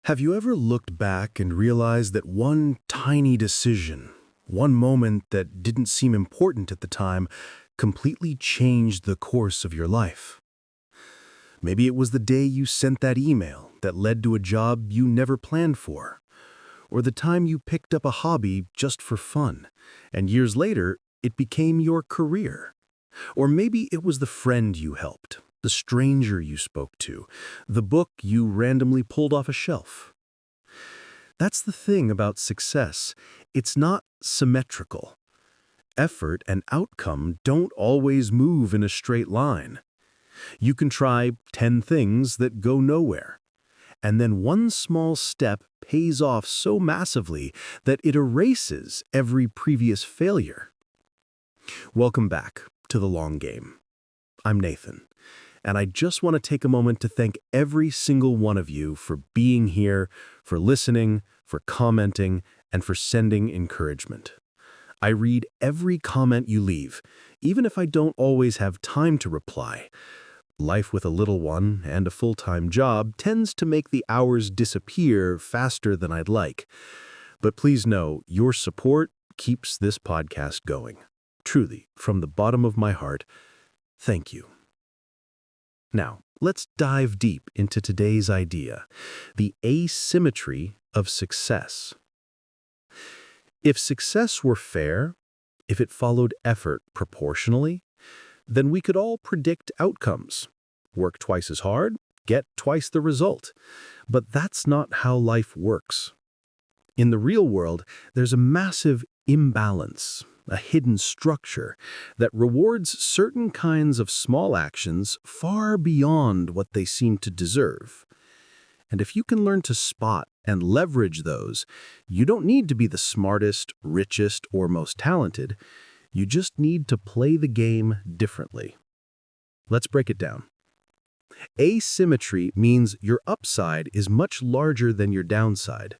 Have you ever looked back and realized that one tiny decision, one moment that didn't seem important at the time, completely changed the course of your life? Maybe it was the day you sent that email that led to a job you never planned for, or the time you picked up a hobby just for fun, and years later, it became your career. Or maybe it was the friend you helped, the stranger you spoke to, the book you randomly pulled off a shelf. That's the thing about success. It's not symmetrical. Effort and outcome don't always move in a straight line. You can try 10 things that go nowhere, and then one small step pays off so massively that it erases every previous failure. Welcome back to The Long Game. I'm Nathan, and I just want to take a moment to thank every single one of you for being here, for listening, for commenting, and for sending encouragement. I read every comment you leave, even if I don't always have time to reply. Life with a little one and a full-time job tends to make the hours disappear faster than I'd like. But please know, your support keeps this podcast going. Truly, from the bottom of my heart, thank you. Now, let's dive deep into today's idea, the asymmetry of success. If success were fair, if it followed effort proportionally, then we could all predict outcomes. Work twice as hard, get twice the result. But that's not how life works. In the real world, there's a massive imbalance, a hidden structure that rewards certain kinds of small actions far beyond what they seem to deserve. And if you can learn to spot and leverage those, you don't need to be the smartest, richest, or most talented. You just need to play the game differently. Let's break it down. Asymmetry means your upside is much larger than your downside.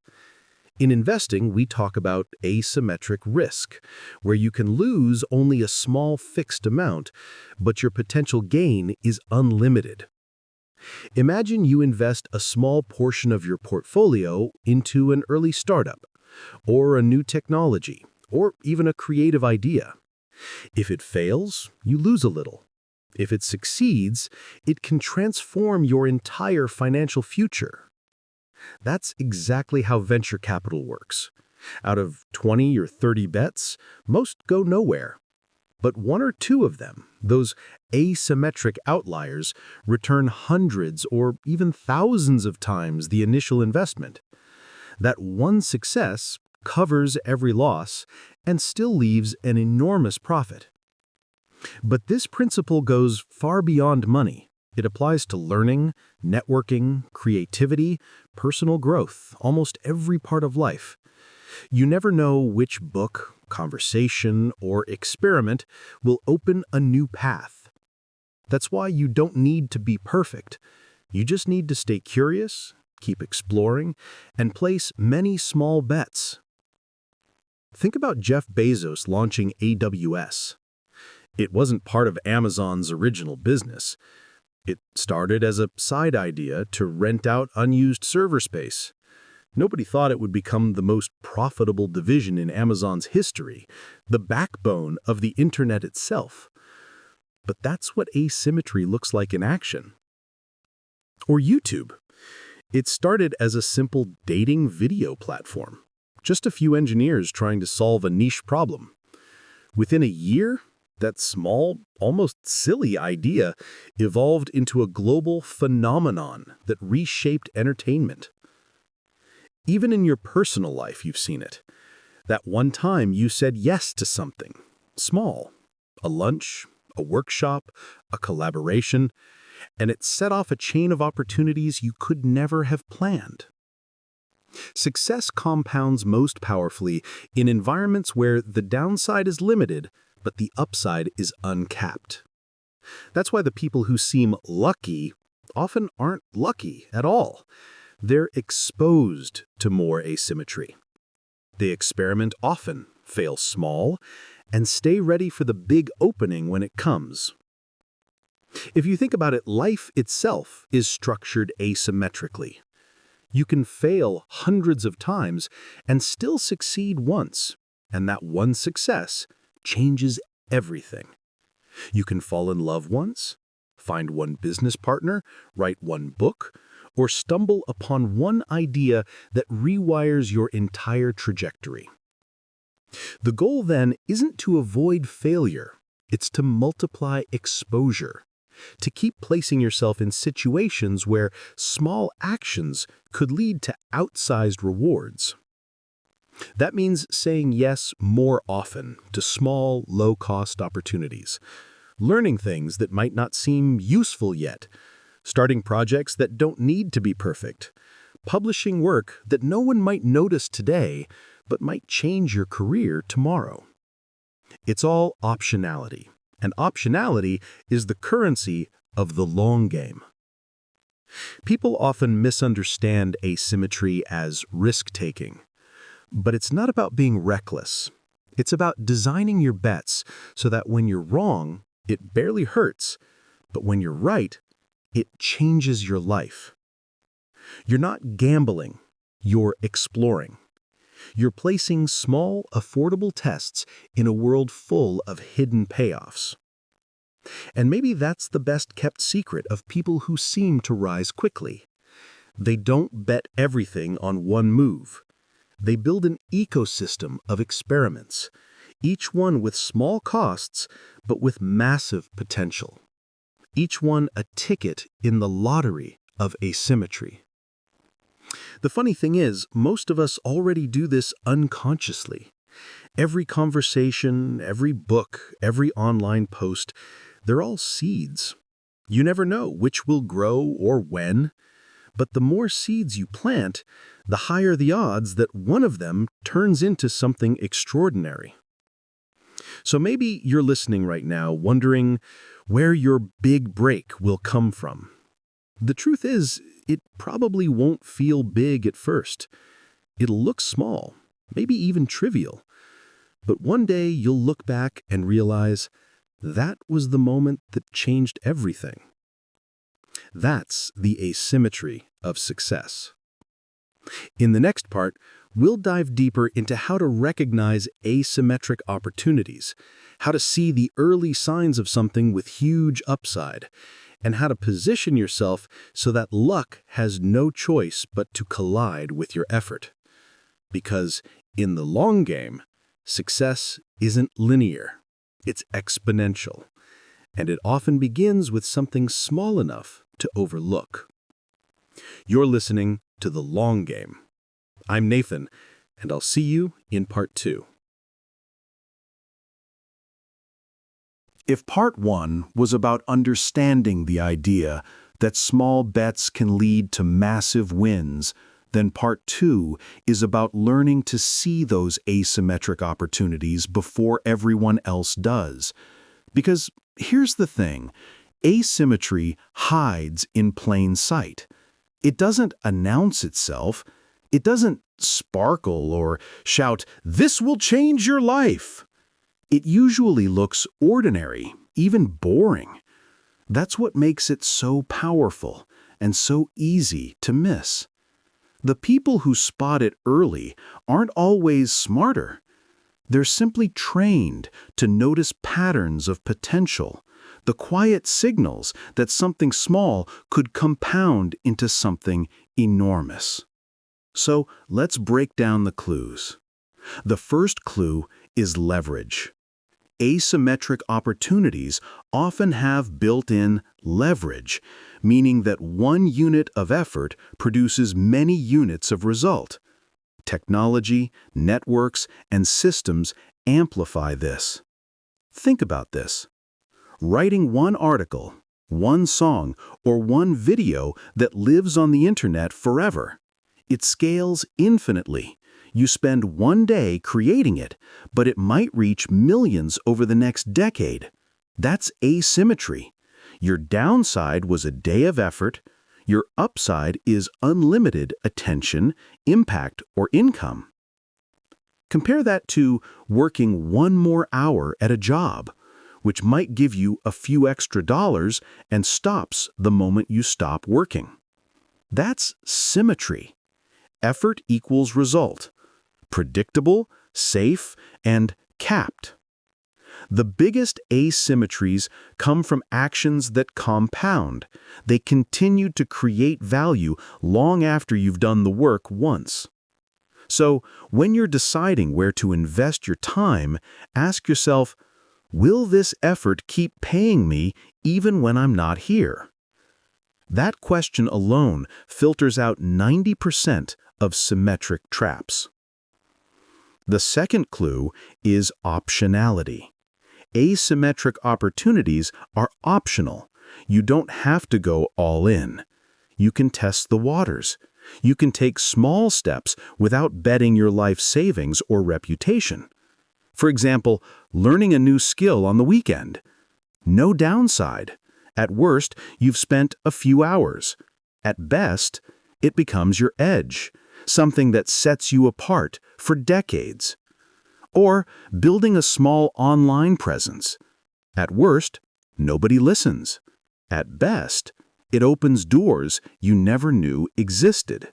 In investing, we talk about asymmetric risk, where you can lose only a small fixed amount, but your potential gain is unlimited. Imagine you invest a small portion of your portfolio into an early startup, or a new technology, or even a creative idea. If it fails, you lose a little. If it succeeds, it can transform your entire financial future. That's exactly how venture capital works. Out of 20 or 30 bets, most go nowhere. But one or two of them, those asymmetric outliers, return hundreds or even thousands of times the initial investment. That one success covers every loss and still leaves an enormous profit. But this principle goes far beyond money. It applies to learning, networking, creativity, personal growth, almost every part of life. You never know which book, conversation, or experiment will open a new path. That's why you don't need to be perfect. You just need to stay curious, keep exploring, and place many small bets. Think about Jeff Bezos launching AWS. It wasn't part of Amazon's original business. It started as a side idea to rent out unused server space. Nobody thought it would become the most profitable division in Amazon's history, the backbone of the internet itself. But that's what asymmetry looks like in action. Or YouTube. It started as a simple dating video platform. Just a few engineers trying to solve a niche problem. Within a year, that small, almost silly idea evolved into a global phenomenon that reshaped entertainment. Even in your personal life, you've seen it. That one time you said yes to something, small, a lunch, a workshop, a collaboration, and it set off a chain of opportunities you could never have planned. Success compounds most powerfully in environments where the downside is limited, but the upside is uncapped. That's why the people who seem lucky often aren't lucky at all. They're exposed to more asymmetry. They experiment often, fail small, and stay ready for the big opening when it comes. If you think about it, life itself is structured asymmetrically. You can fail hundreds of times and still succeed once, and that one success changes everything. You can fall in love once, find one business partner, write one book, or stumble upon one idea that rewires your entire trajectory. The goal then isn't to avoid failure, it's to multiply exposure, to keep placing yourself in situations where small actions could lead to outsized rewards. That means saying yes more often to small, low-cost opportunities, learning things that might not seem useful yet, starting projects that don't need to be perfect, publishing work that no one might notice today but might change your career tomorrow. It's all optionality, and optionality is the currency of the long game. People often misunderstand asymmetry as risk-taking, but it's not about being reckless. It's about designing your bets so that when you're wrong, it barely hurts, but when you're right, it changes your life. You're not gambling, you're exploring. You're placing small, affordable tests in a world full of hidden payoffs. And maybe that's the best-kept secret of people who seem to rise quickly. They don't bet everything on one move. They build an ecosystem of experiments, each one with small costs, but with massive potential. Each one a ticket in the lottery of asymmetry. The funny thing is, most of us already do this unconsciously. Every conversation, every book, every online post, they're all seeds. You never know which will grow or when, but the more seeds you plant, the higher the odds that one of them turns into something extraordinary. So maybe you're listening right now wondering where your big break will come from. The truth is, it probably won't feel big at first. It'll look small, maybe even trivial. But one day you'll look back and realize that was the moment that changed everything. That's the asymmetry of success. In the next part, we'll dive deeper into how to recognize asymmetric opportunities, how to see the early signs of something with huge upside, and how to position yourself so that luck has no choice but to collide with your effort. Because in the long game, success isn't linear, it's exponential, and it often begins with something small enough to overlook. You're listening to The Long Game. I'm Nathan, and I'll see you in Part 2. If Part 1 was about understanding the idea that small bets can lead to massive wins, then Part 2 is about learning to see those asymmetric opportunities before everyone else does. Because here's the thing, asymmetry hides in plain sight. It doesn't announce itself. It doesn't sparkle or shout, "This will change your life." It usually looks ordinary, even boring. That's what makes it so powerful and so easy to miss. The people who spot it early aren't always smarter. They're simply trained to notice patterns of potential, the quiet signals that something small could compound into something enormous. So let's break down the clues. The first clue is leverage. Asymmetric opportunities often have built-in leverage, meaning that one unit of effort produces many units of result. Technology, networks, and systems amplify this. Think about this. Writing one article, one song, or one video that lives on the internet forever. It scales infinitely. You spend one day creating it, but it might reach millions over the next decade. That's asymmetry. Your downside was a day of effort. Your upside is unlimited attention, impact, or income. Compare that to working one more hour at a job, which might give you a few extra dollars and stops the moment you stop working. That's symmetry, effort equals result. Predictable, safe, and capped. The biggest asymmetries come from actions that compound. They continue to create value long after you've done the work once. So, when you're deciding where to invest your time, ask yourself, will this effort keep paying me even when I'm not here? That question alone filters out 90% of symmetric traps. The second clue is optionality. Asymmetric opportunities are optional. You don't have to go all in. You can test the waters. You can take small steps without betting your life savings or reputation. For example, learning a new skill on the weekend. No downside. At worst, you've spent a few hours. At best, it becomes your edge, something that sets you apart for decades. Or building a small online presence. At worst, nobody listens. At best, it opens doors you never knew existed.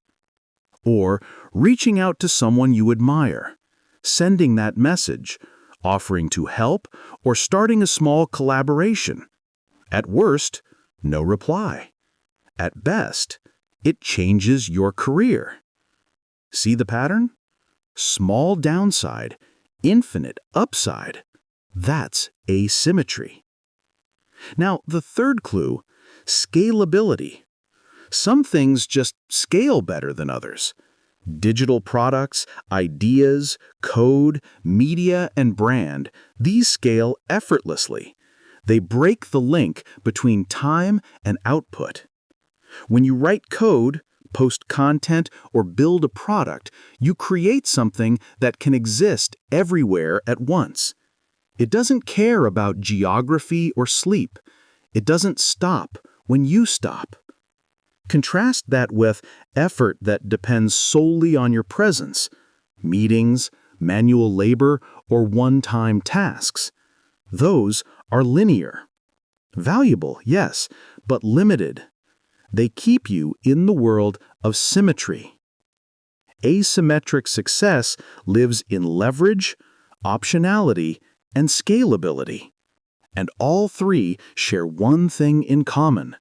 Or reaching out to someone you admire, sending that message, offering to help, or starting a small collaboration. At worst, no reply. At best, it changes your career. See the pattern? Small downside, infinite upside. That's asymmetry. Now, the third clue, scalability. Some things just scale better than others. Digital products, ideas, code, media, and brand, these scale effortlessly. They break the link between time and output. When you write code, post content, or build a product, you create something that can exist everywhere at once. It doesn't care about geography or sleep. It doesn't stop when you stop. Contrast that with effort that depends solely on your presence, meetings, manual labor, or one-time tasks. Those are linear. Valuable, yes, but limited. They keep you in the world of symmetry. Asymmetric success lives in leverage, optionality, and scalability. And all three share one thing in common.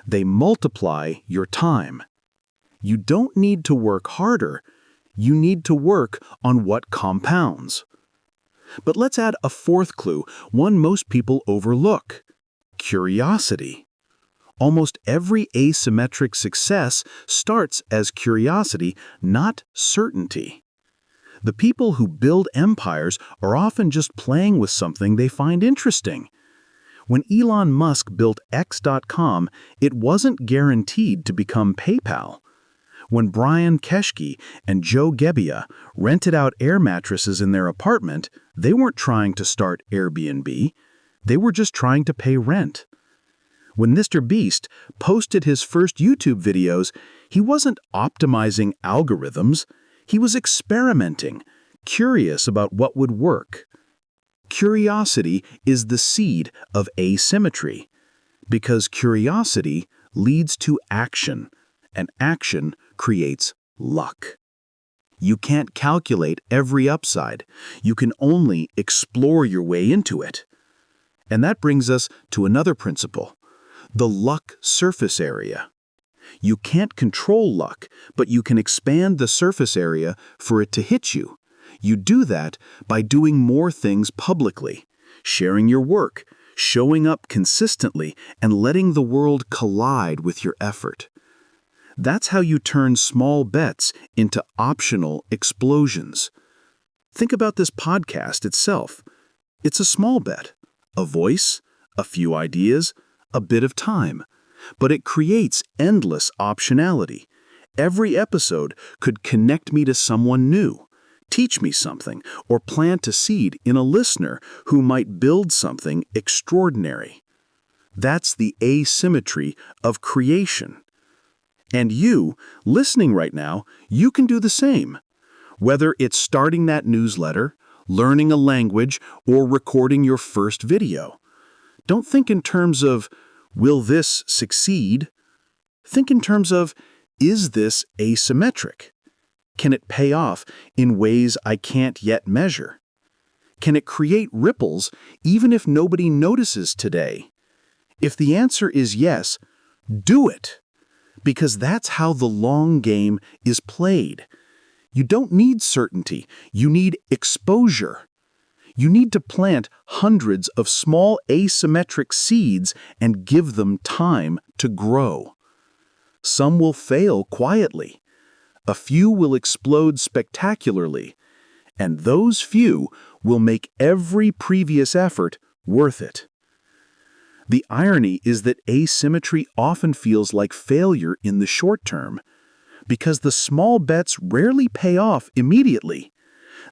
They multiply your time. You don't need to work harder. You need to work on what compounds. But let's add a fourth clue, one most people overlook: curiosity. Almost every asymmetric success starts as curiosity, not certainty. The people who build empires are often just playing with something they find interesting. When Elon Musk built X.com, it wasn't guaranteed to become PayPal. When Brian Keshke and Joe Gebbia rented out air mattresses in their apartment, they weren't trying to start Airbnb. They were just trying to pay rent. When Mr. Beast posted his first YouTube videos, he wasn't optimizing algorithms. He was experimenting, curious about what would work. Curiosity is the seed of asymmetry, because curiosity leads to action, and action creates luck. You can't calculate every upside. You can only explore your way into it. And that brings us to another principle: the luck surface area. You can't control luck, but you can expand the surface area for it to hit you. You do that by doing more things publicly, sharing your work, showing up consistently, and letting the world collide with your effort. That's how you turn small bets into optional explosions. Think about this podcast itself. It's a small bet, a voice, a few ideas, a bit of time, but it creates endless optionality. Every episode could connect me to someone new, teach me something, or plant a seed in a listener who might build something extraordinary. That's the asymmetry of creation. And you, listening right now, you can do the same. Whether it's starting that newsletter, learning a language, or recording your first video. Don't think in terms of, will this succeed? Think in terms of, is this asymmetric? Can it pay off in ways I can't yet measure? Can it create ripples even if nobody notices today? If the answer is yes, do it, because that's how the long game is played. You don't need certainty, you need exposure. You need to plant hundreds of small asymmetric seeds and give them time to grow. Some will fail quietly. A few will explode spectacularly. And those few will make every previous effort worth it. The irony is that asymmetry often feels like failure in the short term, because the small bets rarely pay off immediately.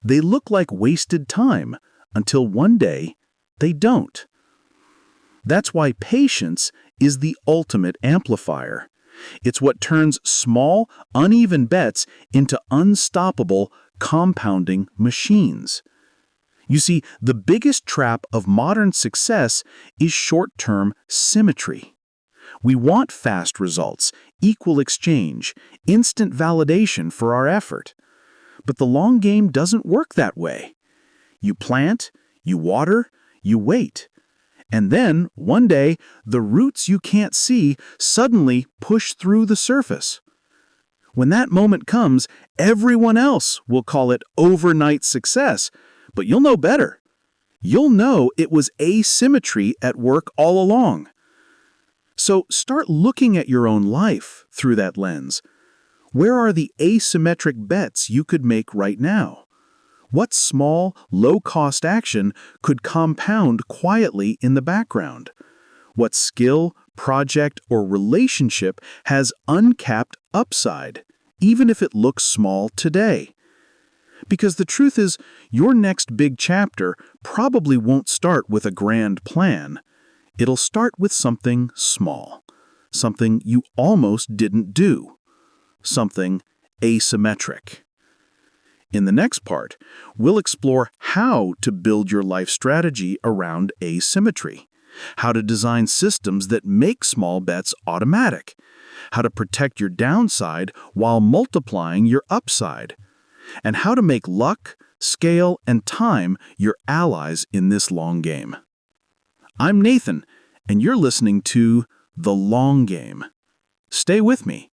They look like wasted time until one day they don't. That's why patience is the ultimate amplifier. It's what turns small, uneven bets into unstoppable, compounding machines. You see, the biggest trap of modern success is short-term symmetry. We want fast results, equal exchange, instant validation for our effort. But the long game doesn't work that way. You plant, you water, you wait. And then, one day, the roots you can't see suddenly push through the surface. When that moment comes, everyone else will call it overnight success, but you'll know better. You'll know it was asymmetry at work all along. So start looking at your own life through that lens. Where are the asymmetric bets you could make right now? What small, low-cost action could compound quietly in the background? What skill, project, or relationship has uncapped upside, even if it looks small today? Because the truth is, your next big chapter probably won't start with a grand plan. It'll start with something small, something you almost didn't do, something asymmetric. In the next part, we'll explore how to build your life strategy around asymmetry, how to design systems that make small bets automatic, how to protect your downside while multiplying your upside, and how to make luck, scale, and time your allies in this long game. I'm Nathan, and you're listening to The Long Game. Stay with me.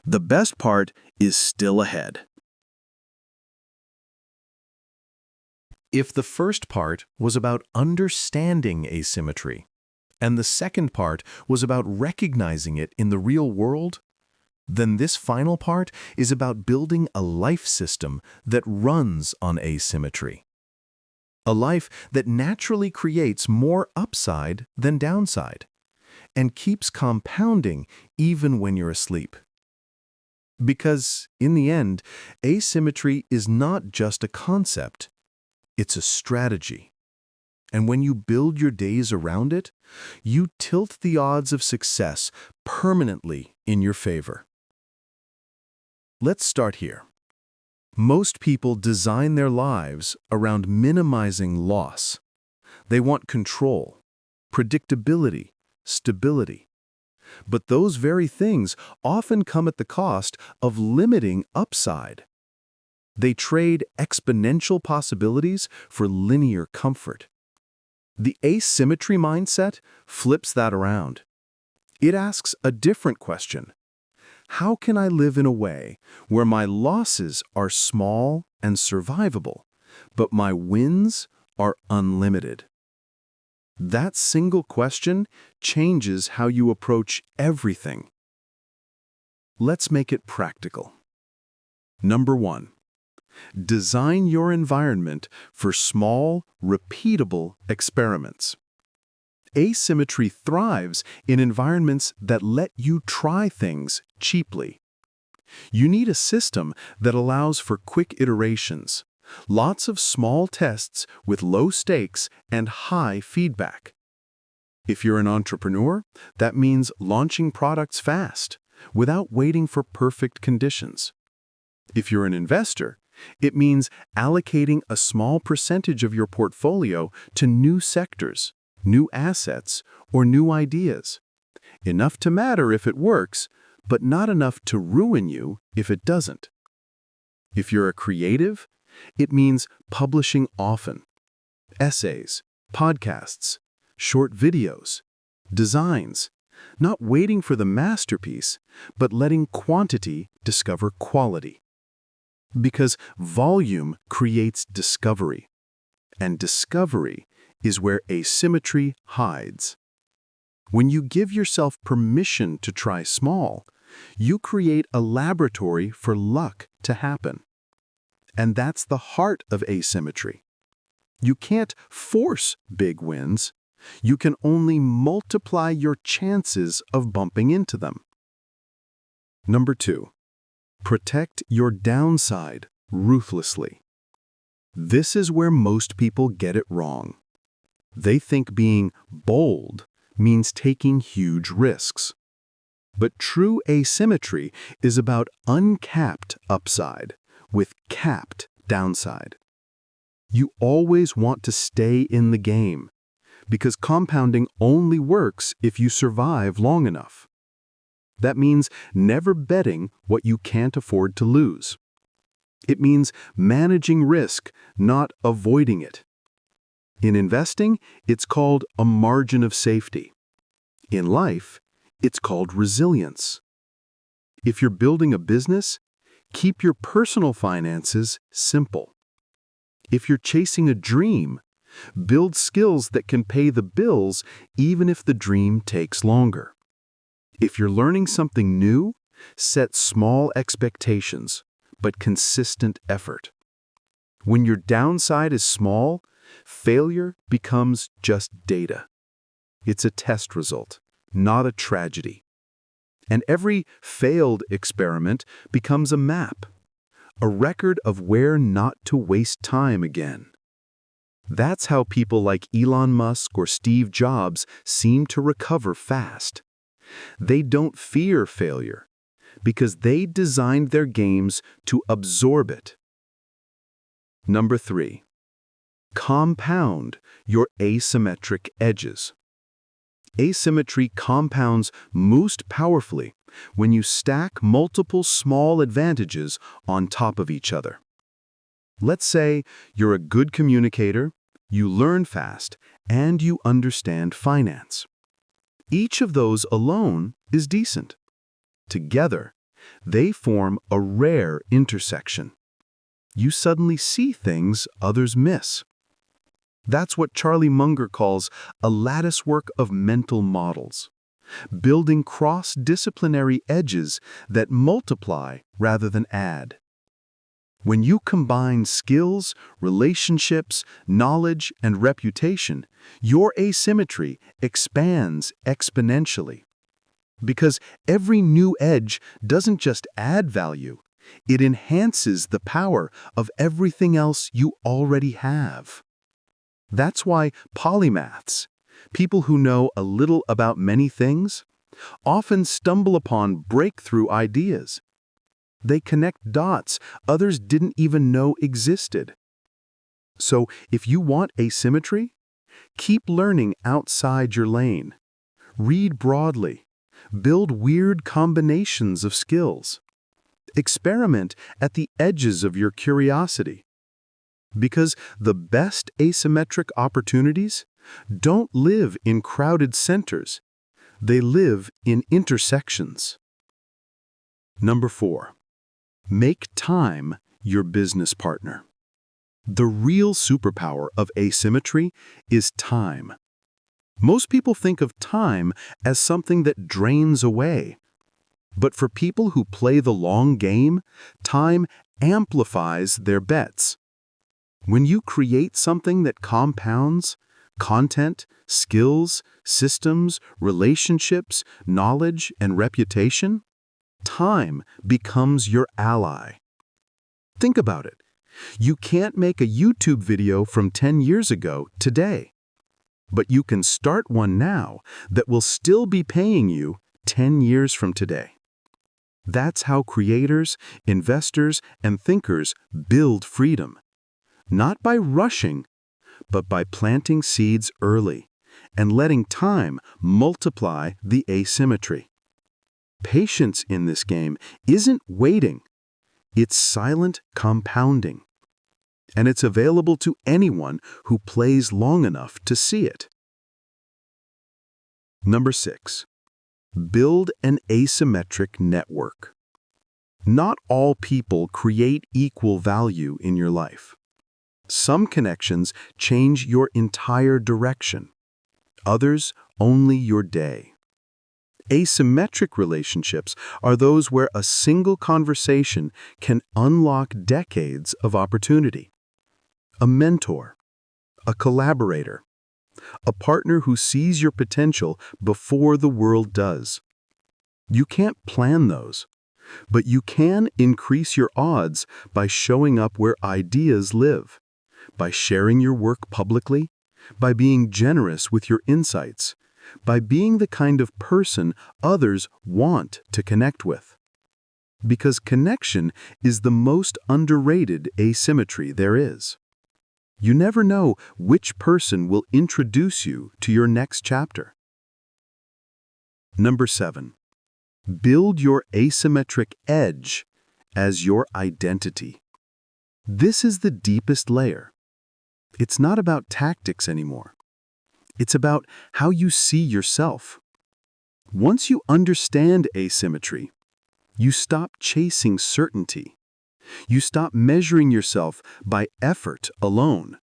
The best part is still ahead. If the first part was about understanding asymmetry, and the second part was about recognizing it in the real world, then this final part is about building a life system that runs on asymmetry. A life that naturally creates more upside than downside, and keeps compounding even when you're asleep. Because, in the end, asymmetry is not just a concept, it's a strategy. And when you build your days around it, you tilt the odds of success permanently in your favor. Let's start here. Most people design their lives around minimizing loss. They want control, predictability, stability. But those very things often come at the cost of limiting upside. They trade exponential possibilities for linear comfort. The asymmetry mindset flips that around. It asks a different question. How can I live in a way where my losses are small and survivable, but my wins are unlimited? That single question changes how you approach everything. Let's make it practical. Number 1. Design your environment for small, repeatable experiments. Asymmetry thrives in environments that let you try things cheaply. You need a system that allows for quick iterations, lots of small tests with low stakes and high feedback. If you're an entrepreneur, that means launching products fast, without waiting for perfect conditions. If you're an investor, it means allocating a small percentage of your portfolio to new sectors, new assets, or new ideas. Enough to matter if it works, but not enough to ruin you if it doesn't. If you're a creative, it means publishing often. Essays, podcasts, short videos, designs, not waiting for the masterpiece, but letting quantity discover quality. Because volume creates discovery, and discovery is where asymmetry hides. When you give yourself permission to try small, you create a laboratory for luck to happen. And that's the heart of asymmetry. You can't force big wins. You can only multiply your chances of bumping into them. Number 2, protect your downside ruthlessly. This is where most people get it wrong. They think being bold means taking huge risks. But true asymmetry is about uncapped upside with capped downside. You always want to stay in the game, because compounding only works if you survive long enough. That means never betting what you can't afford to lose. It means managing risk, not avoiding it. In investing, it's called a margin of safety. In life, it's called resilience. If you're building a business, keep your personal finances simple. If you're chasing a dream, build skills that can pay the bills even if the dream takes longer. If you're learning something new, set small expectations, but consistent effort. When your downside is small, failure becomes just data. It's a test result, not a tragedy. And every failed experiment becomes a map, a record of where not to waste time again. That's how people like Elon Musk or Steve Jobs seem to recover fast. They don't fear failure because they designed their games to absorb it. Number 3, compound your asymmetric edges. Asymmetry compounds most powerfully when you stack multiple small advantages on top of each other. Let's say you're a good communicator, you learn fast, and you understand finance. Each of those alone is decent. Together, they form a rare intersection. You suddenly see things others miss. That's what Charlie Munger calls a latticework of mental models, building cross-disciplinary edges that multiply rather than add. When you combine skills, relationships, knowledge, and reputation, your asymmetry expands exponentially. Because every new edge doesn't just add value, it enhances the power of everything else you already have. That's why polymaths, people who know a little about many things, often stumble upon breakthrough ideas. They connect dots others didn't even know existed. So if you want asymmetry, keep learning outside your lane. Read broadly. Build weird combinations of skills. Experiment at the edges of your curiosity. Because the best asymmetric opportunities don't live in crowded centers. They live in intersections. Number 4. Make time your business partner. The real superpower of asymmetry is time. Most people think of time as something that drains away. But for people who play the long game, time amplifies their bets. When you create something that compounds, content, skills, systems, relationships, knowledge, and reputation, time becomes your ally. Think about it. You can't make a YouTube video from 10 years ago today, but you can start one now that will still be paying you 10 years from today. That's how creators, investors, and thinkers build freedom. Not by rushing, but by planting seeds early and letting time multiply the asymmetry. Patience in this game isn't waiting. It's silent compounding. And it's available to anyone who plays long enough to see it. Number 6. Build an asymmetric network. Not all people create equal value in your life. Some connections change your entire direction. Others, only your day. Asymmetric relationships are those where a single conversation can unlock decades of opportunity. A mentor, a collaborator, a partner who sees your potential before the world does. You can't plan those, but you can increase your odds by showing up where ideas live, by sharing your work publicly, by being generous with your insights, by being the kind of person others want to connect with. Because connection is the most underrated asymmetry there is. You never know which person will introduce you to your next chapter. Number 7. Build your asymmetric edge as your identity. This is the deepest layer. It's not about tactics anymore. It's about how you see yourself. Once you understand asymmetry, you stop chasing certainty. You stop measuring yourself by effort alone.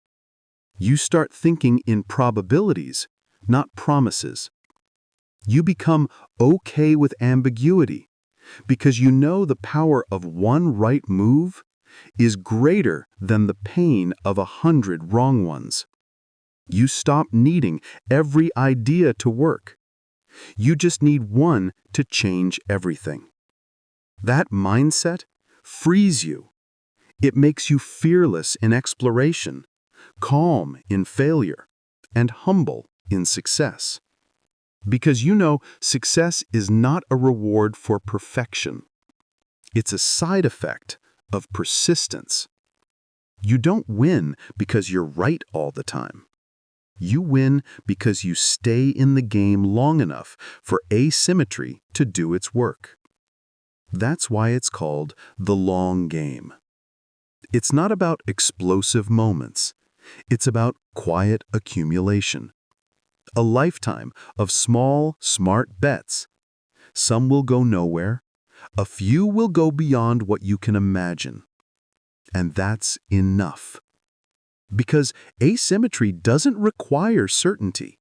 You start thinking in probabilities, not promises. You become okay with ambiguity because you know the power of one right move is greater than the pain of 100 wrong ones. You stop needing every idea to work. You just need one to change everything. That mindset frees you. It makes you fearless in exploration, calm in failure, and humble in success. Because you know success is not a reward for perfection. It's a side effect of persistence. You don't win because you're right all the time. You win because you stay in the game long enough for asymmetry to do its work. That's why it's called the long game. It's not about explosive moments. It's about quiet accumulation. A lifetime of small, smart bets. Some will go nowhere. A few will go beyond what you can imagine. And that's enough. Because asymmetry doesn't require certainty.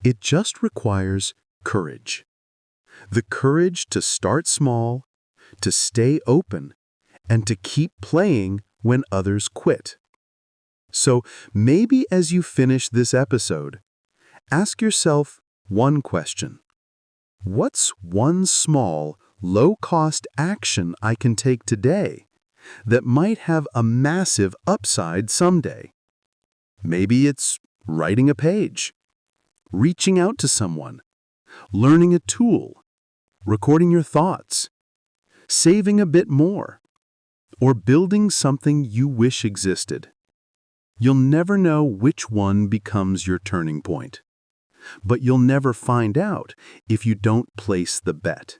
It just requires courage. The courage to start small, to stay open, and to keep playing when others quit. So maybe as you finish this episode, ask yourself one question. What's one small, low-cost action I can take today that might have a massive upside someday? Maybe it's writing a page, reaching out to someone, learning a tool, recording your thoughts, saving a bit more, or building something you wish existed. You'll never know which one becomes your turning point. But you'll never find out if you don't place the bet.